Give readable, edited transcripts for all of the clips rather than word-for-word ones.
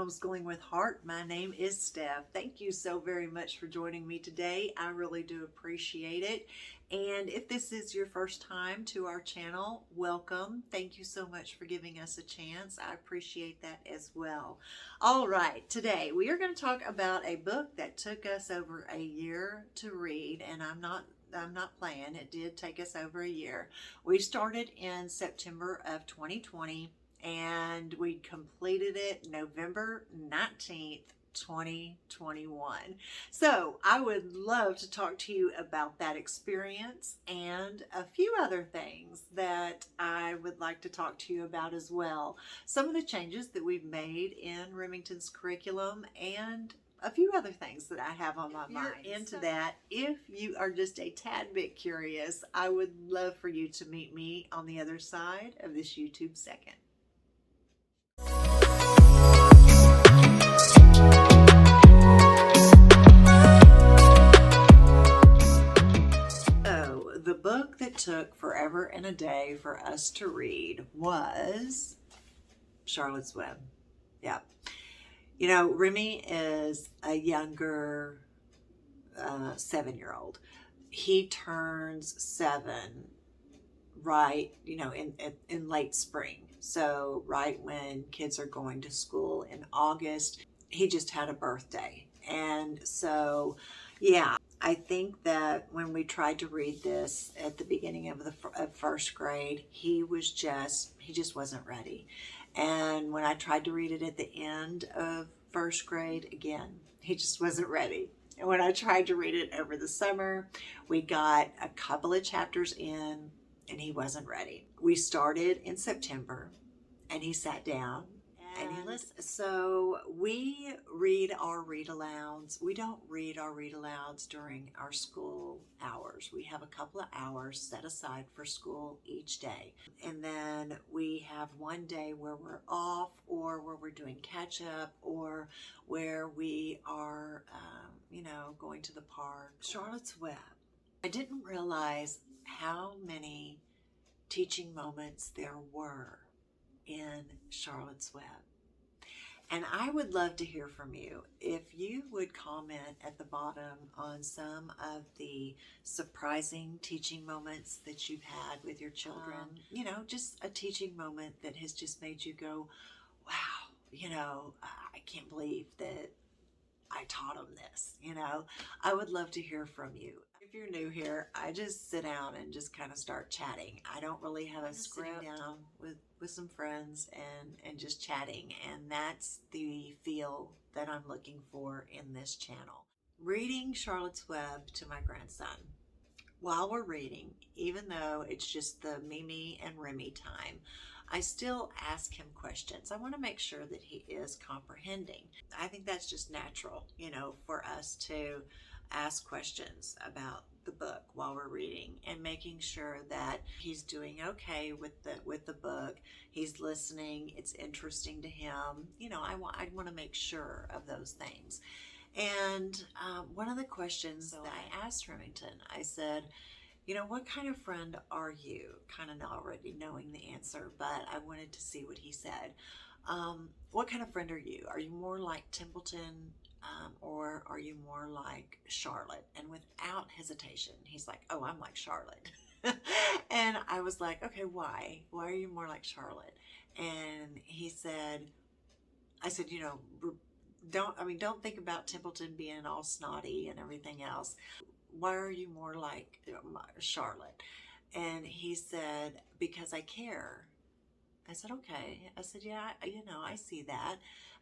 Homeschooling with Heart. My name is Steph. Thank you so very much for joining me today. I really do appreciate it. And if this is your first time to our channel, welcome. Thank you so much for giving us a chance. I appreciate that as well. All right, today we are going to talk about a book that took us over a year to read, and I'm not playing. It did take us over a year. We started in September of 2020 and we completed it November 19th, 2021. So I would love to talk to you about that experience and a few other things that I would like to talk to you about as well. Some of the changes that we've made in Remington's curriculum and a few other things that I have on my mind. Into that, if you are just a tad bit curious, I would love for you to meet me on the other side of this YouTube second. The book that took forever and a day for us to read was Charlotte's Web. Yeah. You know, Remy is a younger 7-year-old. He turns 7 right, in late spring. So right when kids are going to school in August, he just had a birthday. And so, yeah, I think that when we tried to read this at the beginning of first grade, he just wasn't ready. And when I tried to read it at the end of first grade, again, he just wasn't ready. And when I tried to read it over the summer, we got a couple of chapters in and he wasn't ready. We started in September and he sat down and he listened. So we read our read-alouds. We don't read our read-alouds during our school hours. We have a couple of hours set aside for school each day. And then we have one day where we're off or where we're doing catch-up or where we are, going to the park. Charlotte's Web. I didn't realize how many teaching moments there were in Charlotte's Web. And I would love to hear from you. If you would comment at the bottom on some of the surprising teaching moments that you've had with your children, just a teaching moment that has just made you go, wow, I can't believe that I taught them this, I would love to hear from you. If you're new here, I just sit down and just kind of start chatting. I don't really have a script. Down with some friends and just chatting, and that's the feel that I'm looking for in this channel. Reading Charlotte's Web to my grandson. While we're reading, even though it's just the Mimi and Remy time, I still ask him questions. I want to make sure that he is comprehending. I think that's just natural, for us to ask questions about the book while we're reading and making sure that he's doing okay with the book. He's listening. It's interesting to him. I want to make sure of those things. And one of the questions that I asked Remington, I said, what kind of friend are you? Kind of already knowing the answer, but I wanted to see what he said. What kind of friend are you? Are you more like Templeton or are you more like Charlotte? And without hesitation, he's like, oh, I'm like Charlotte. And I was like, okay, why? Why are you more like Charlotte? And he said, I said, don't think about Templeton being all snotty and everything else. Why are you more like Charlotte? And he said, because I care. I said, okay. I said, yeah, I see that.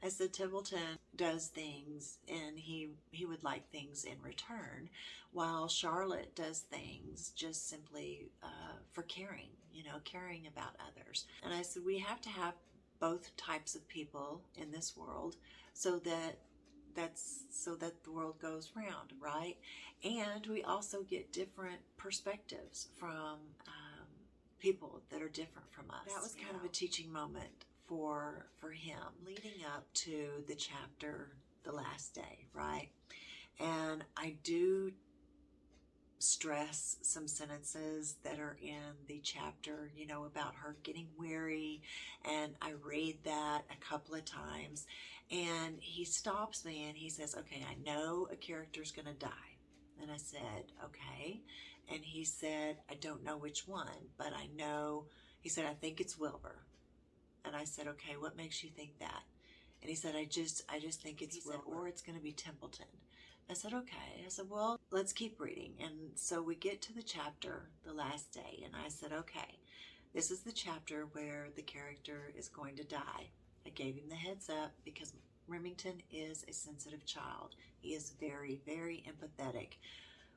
I said, Templeton does things and he would like things in return, while Charlotte does things just simply for caring, caring about others. And I said, we have to have both types of people in this world so that the world goes round, right? And we also get different perspectives from people that are different from us. That was kind of a teaching moment for him leading up to the chapter, the last day, right? And I do stress some sentences that are in the chapter, about her getting weary. And I read that a couple of times, and he stops me and he says, okay, I know a character's going to die. And I said, okay. And he said, I don't know which one, but I know, he said, I think it's Wilbur. And I said, okay, what makes you think that? And he said, I just think it's Wilbur, or it's going to be Templeton. I said, okay. I said, well, let's keep reading. And so we get to the chapter, the last day, and I said, okay, this is the chapter where the character is going to die. I gave him the heads up because Remington is a sensitive child. He is very, very empathetic,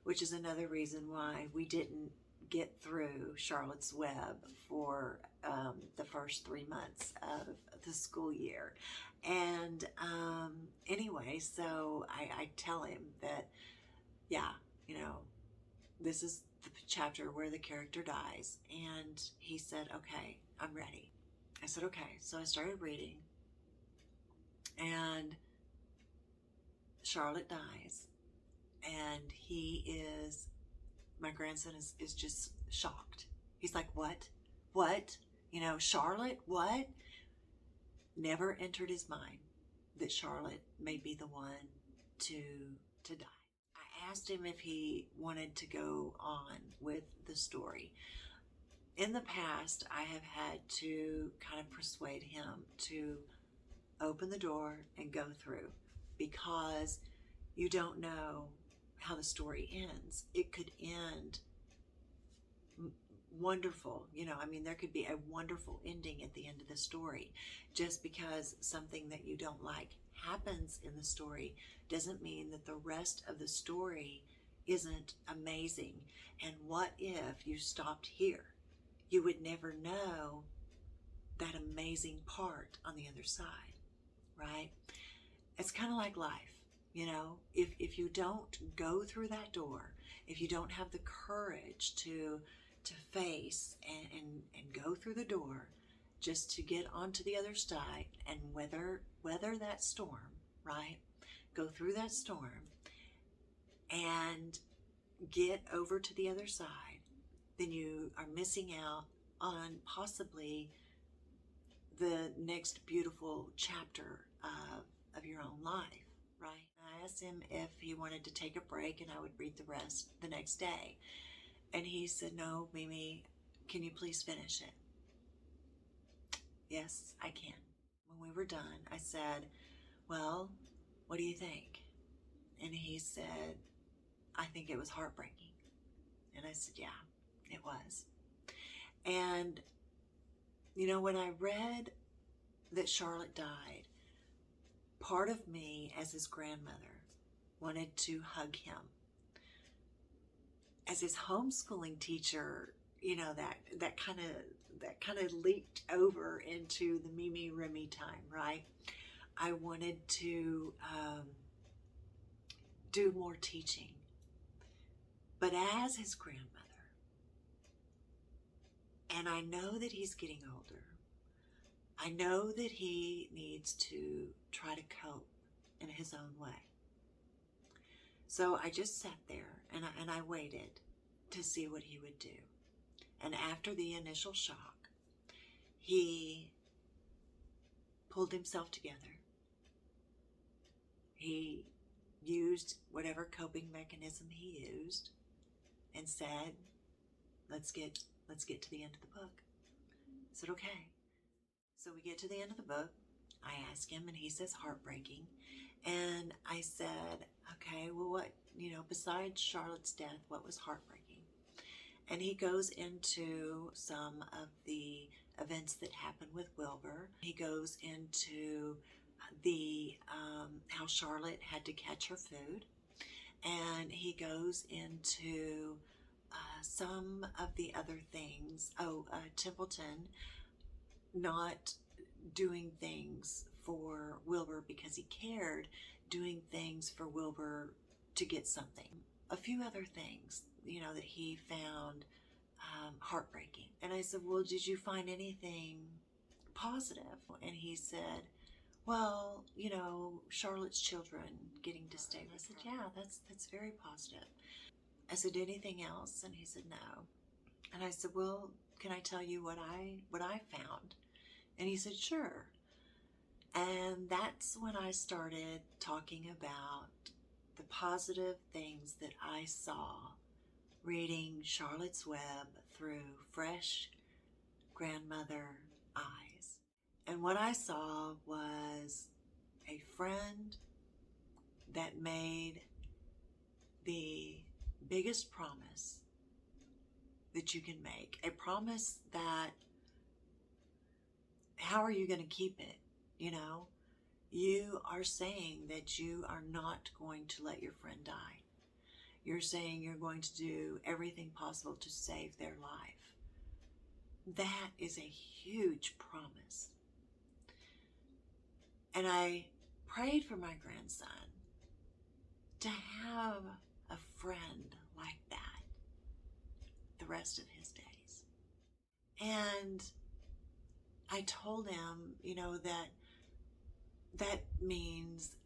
which is another reason why we didn't get through Charlotte's Web for the first 3 months of the school year. And anyway, so I tell him that, yeah, this is the chapter where the character dies. And he said, okay, I'm ready. I said, okay. So I started reading, and Charlotte dies, and my grandson is just shocked. He's like, what? Charlotte, what? Never entered his mind that Charlotte may be the one to die. I asked him if he wanted to go on with the story. In the past, I have had to kind of persuade him to open the door and go through, because you don't know how the story ends. It could end wonderful. There could be a wonderful ending at the end of the story. Just because something that you don't like happens in the story doesn't mean that the rest of the story isn't amazing. And what if you stopped here? You would never know that amazing part on the other side, right? It's kind of like life. If you don't go through that door, if you don't have the courage to face and go through the door just to get onto the other side and weather that storm, right? Go through that storm and get over to the other side, then you are missing out on possibly the next beautiful chapter of your own life, right? I asked him if he wanted to take a break and I would read the rest the next day. And he said, no, Mimi, can you please finish it? Yes, I can. When we were done, I said, well, what do you think? And he said, I think it was heartbreaking. And I said, yeah, it was. And, when I read that Charlotte died, part of me as his grandmother wanted to hug him. As his homeschooling teacher, that kind of leaked over into the Mimi Remy time, right? I wanted to do more teaching. But as his grandmother, and I know that he's getting older, I know that he needs to try to cope in his own way. So I just sat there and I waited to see what he would do. And after the initial shock, he pulled himself together. He used whatever coping mechanism he used and said, let's get to the end of the book. I said, okay. So we get to the end of the book. I ask him and he says heartbreaking. And I said, okay, well, what, besides Charlotte's death, what was heartbreaking? And he goes into some of the events that happened with Wilbur. He goes into the how Charlotte had to catch her food. And he goes into some of the other things. Templeton not doing things for Wilbur because he cared, doing things for Wilbur to get something. A few other things, that he found heartbreaking. And I said, well, did you find anything positive? And he said, well, Charlotte's children getting to stay. I said, yeah, that's very positive. I said, anything else? And he said, no. And I said, well, can I tell you what I found? And he said, sure. And that's when I started talking about the positive things that I saw reading Charlotte's Web through fresh grandmother eyes. And what I saw was a friend that made the biggest promise that you can make. A promise that, how are you going to keep it? You know, you are saying that you are not going to let your friend die. You're saying you're going to do everything possible to save their life. That is a huge promise. And I prayed for my grandson to have a friend like that the rest of his days. And I told him, you know, that means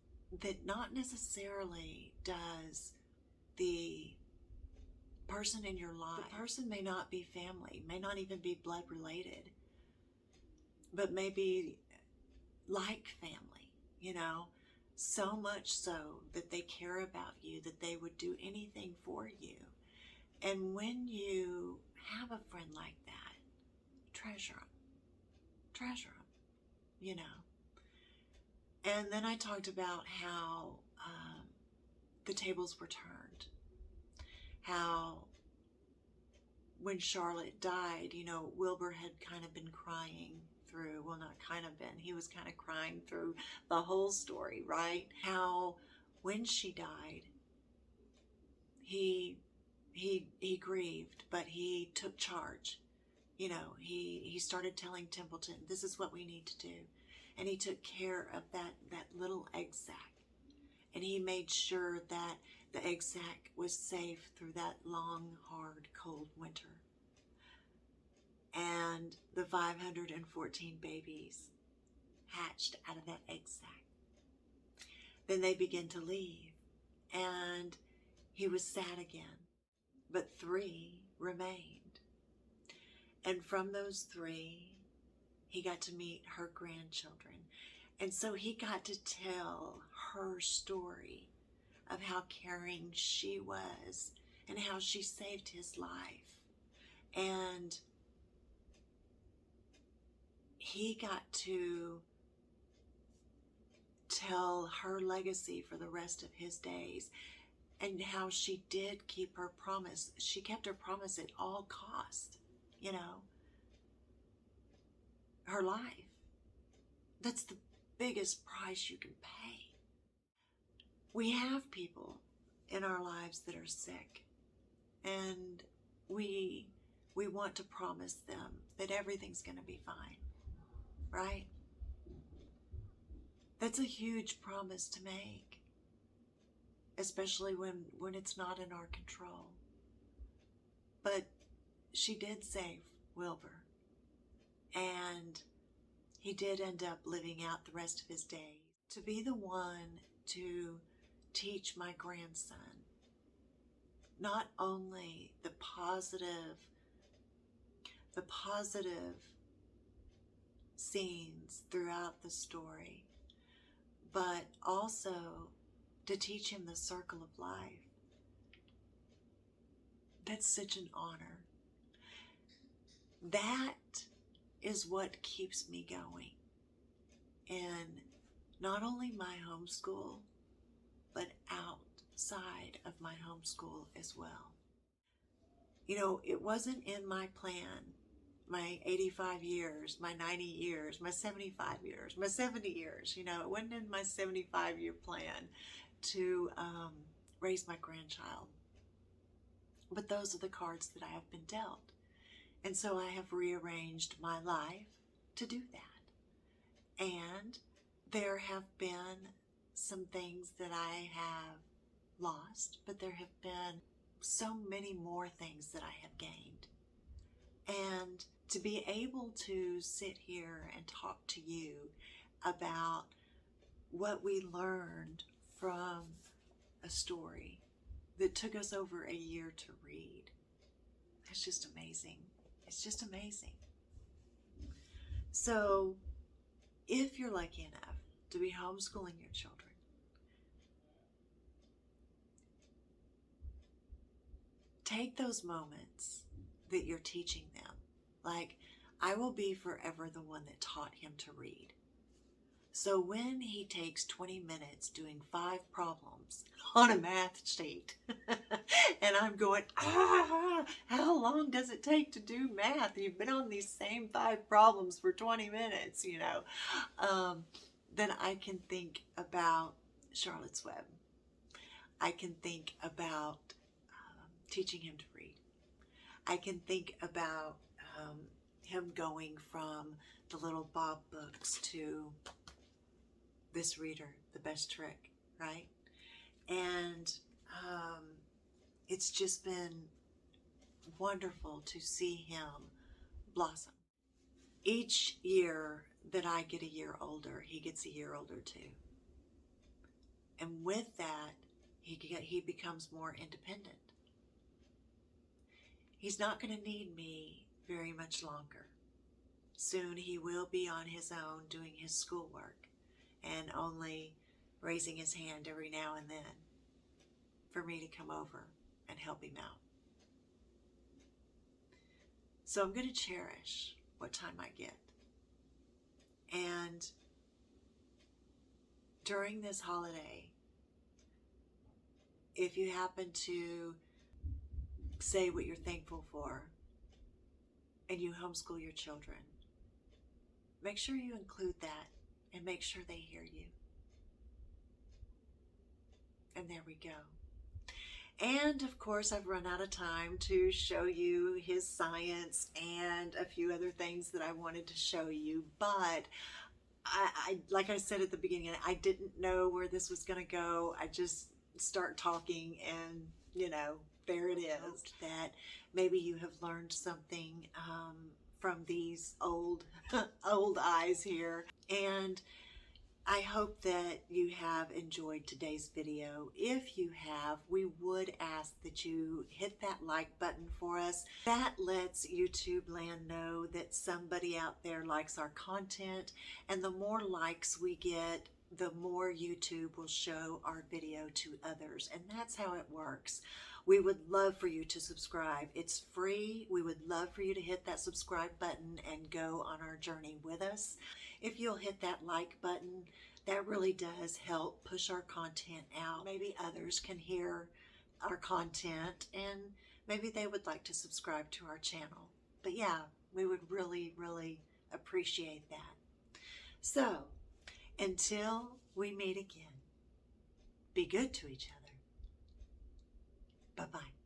that not necessarily does the person in your life, the person may not be family, may not even be blood related, but maybe like family, you know, so much so that they care about you, that they would do anything for you. And when you have a friend like that, treasure them. Treasure them, you know. And then I talked about how the tables were turned. How when Charlotte died, you know, Wilbur had kind of been crying through, well, not kind of been, he was kind of crying through the whole story, right? How when she died, he grieved, but he took charge. You know, he started telling Templeton, this is what we need to do. And he took care of that little egg sac. And he made sure that the egg sac was safe through that long, hard, cold winter. And the 514 babies hatched out of that egg sac. Then they began to leave. And he was sad again. But 3 remained. And from those 3, he got to meet her grandchildren. And so he got to tell her story of how caring she was and how she saved his life. And he got to tell her legacy for the rest of his days and how she did keep her promise. She kept her promise at all costs. You know, her life. That's the biggest price you can pay. We have people in our lives that are sick, and we want to promise them that everything's going to be fine, right? That's a huge promise to make, especially when it's not in our control. But she did save Wilbur, and he did end up living out the rest of his days to be the one to teach my grandson not only the positive scenes throughout the story, but also to teach him the circle of life. That's such an honor. That is what keeps me going in not only my homeschool, but outside of my homeschool as well. You know, it wasn't in my plan, my 85 years, my 90 years, my 75 years, my 70 years, you know, it wasn't in my 75-year plan to raise my grandchild. But those are the cards that I have been dealt. And so I have rearranged my life to do that. And there have been some things that I have lost, but there have been so many more things that I have gained. And to be able to sit here and talk to you about what we learned from a story that took us over a year to read. It's just amazing. It's just amazing. So if you're lucky enough to be homeschooling your children, take those moments that you're teaching them. Like, I will be forever the one that taught him to read. So when he takes 20 minutes doing 5 problems on a math sheet, and I'm going, how long does it take to do math? You've been on these same 5 problems for 20 minutes, then I can think about Charlotte's Web. I can think about teaching him to read. I can think about him going from the little Bob books to this reader, The Best Trick, right? And it's just been wonderful to see him blossom. Each year that I get a year older, he gets a year older too. And with that, he becomes more independent. He's not going to need me very much longer. Soon he will be on his own doing his schoolwork and only raising his hand every now and then for me to come over and help him out. So I'm going to cherish what time I get. And during this holiday, if you happen to say what you're thankful for and you homeschool your children, make sure you include that and make sure they hear you. And there we go. And of course, I've run out of time to show you his science and a few other things that I wanted to show you. But I like I said at the beginning, I didn't know where this was going to go. I just start talking and, there it is. That maybe you have learned something from these old eyes here. And I hope that you have enjoyed today's video. If you have, we would ask that you hit that like button for us. That lets YouTube land know that somebody out there likes our content, and the more likes we get, the more YouTube will show our video to others. And that's how it works. We would love for you to subscribe. It's free. We would love for you to hit that subscribe button and go on our journey with us. If you'll hit that like button, that really does help push our content out. Maybe others can hear our content and maybe they would like to subscribe to our channel. But yeah, we would really, really appreciate that. So, until we meet again, be good to each other. Bye-bye.